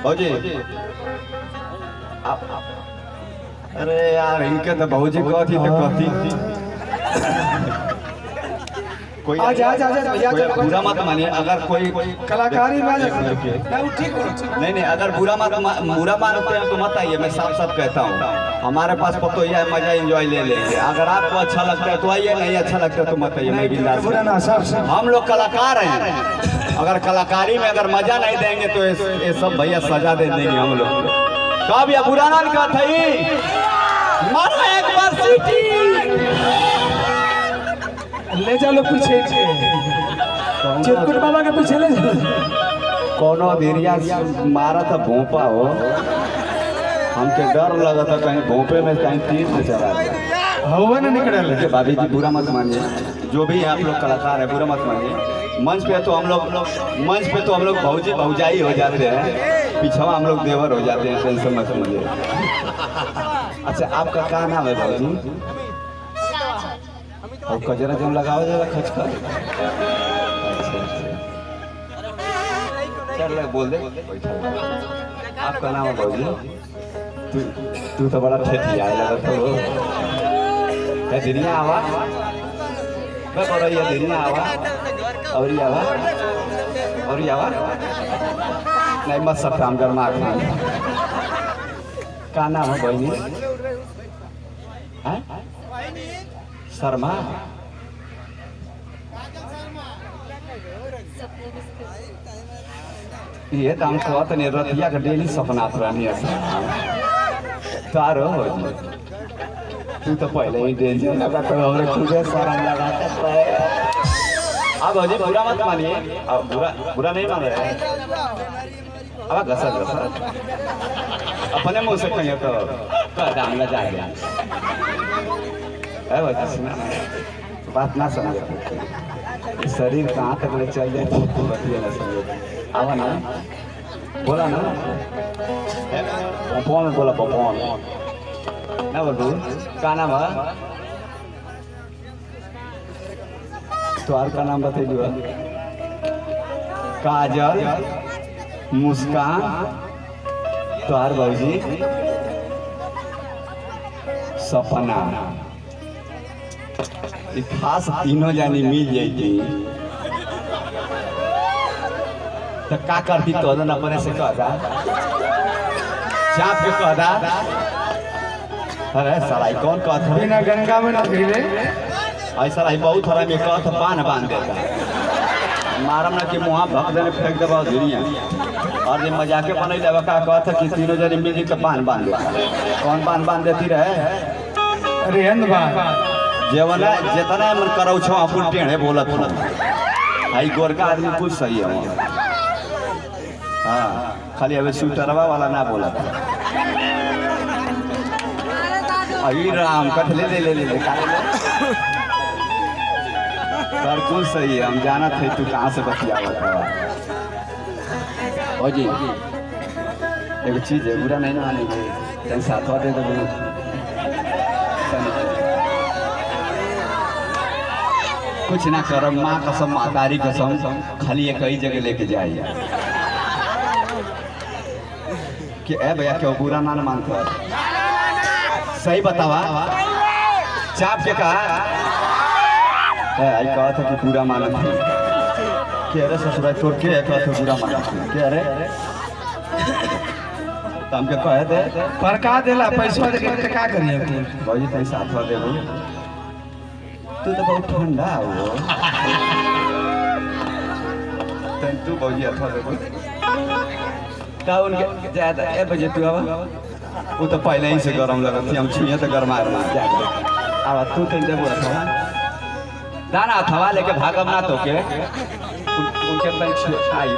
भौजी अरे यार इनके तो भौजी कथी तो कथी कोई बुरा मत मानिए। अगर कोई कलाकारी में नहीं, अगर बुरा मानते हैं तो मत आइए। मैं साफ साफ कहता हूँ, हमारे पास पतो ही है, मजा एंजॉय ले लेंगे। अगर आपको अच्छा लगता है तो आइए, नहीं अच्छा लगता है तो मत आइए। मैं बिंदास, हम लोग कलाकार हैं। अगर कलाकारी में अगर मजा नहीं देंगे तो ये सब भैया सजा दे देंगे हम लोग। कब या बुरा ना का थी मारो एक बार सीटी ले चलो पीछे चिरकुट बाबा के पीछे ले कोनो धीरिया मारा था भोंपा हो, हमके डर लगा था कहीं भोंपे में कहीं तीर से चला गया हवा ना निकल। भाभी जी बुरा मत मानिए, जो भी आप लोग कलाकार है बुरा मत मानिए। मंच पे तो हम लोग भौजी भौजाई हो जाते हैं, पिछवा हम लोग देवर हो जाते हैं, टेंशन मत समझिए। अच्छा आपका क्या नाम है भौजी? और कजरा जम लगाओ जरा खच कर। चल बोल दे। आपका नाम है भौजी? तू तो बड़ा ठेठी आए लगा तो है दुनिया आवा बस और ये दुनिया आवा और ये आवा नहीं मत सब काम कर मार का नाम है बहनी? शर्मा ये तो हम कहते नहीं रतिया का डेली सपना पुरानी तारो हो जी। तू तो पहले ही डेंजर लगा तो हमरे खुदे शर्म लगाता है। अब हो जी बुरा मत मानिए, अब बुरा नहीं मान रहे। अब घसा अपने मुंह से कहिए तो कह दाम लगा गया है वो बात ना समझे। शरीर कहाँ तक ले चल जाए तो बतिए ना समझे। आवा ना बोला ना पपौन में बोला पपौन ना बोलू का नाम है? तुम्हार का नाम बताइए। काजल, मुस्कान, तुम्हार भौजी, सपना। खास तीनों जानी मिल जाती तो का करती तो अपने से कहता चाप के कहता अरे सलाई कौन कहता बिना गंगा में ना गिरे ऐसा रही बहुत थोड़ा में कहता बांध देता मारम ना कि मुँह भग देने फेंक देवा दुनिया। और जो मजाके बन देवा का कहता कि तीनों जनी मिल तो बांध देता। कौन बांध देती रहे? अरे जेवना जितना मन करो छो अपन टेढ़े बोलत आई गोरका आदमी कुछ सही है। हाँ खाली अबे स्वेटरवा वाला ना बोलत आई राम कट ले सर कुछ सही है। हम जाना थे तू कहाँ से बतियावत हो जी। एक चीज है बुरा नहीं मानेंगे साथवा दे दो कुछ ना करो। माँ कसम मातारी कसम खाली एक ही जगह लेके जाइए कि ए भैया क्यों बुरा ना मानता सही बतावा। चाप के कहा था कि पूरा मानत थी कि अरे ससुराल तोड़ के कहा था पूरा मानत थी कि अरे तो हमके कहे थे पर का देला पैसा दे के का करिए भौजी तई साथवा देबो। तू तो बहुत ठंडा हो तू भौजी अथवा देबो तो उनके ज्यादा ए बजे तू आवा वो तो पहले ही से गरम लगत थी। हम छुइए तो गरमा अब तू तो देबो अथवा दाना अथवा लेके भागम ना तो के उनके आई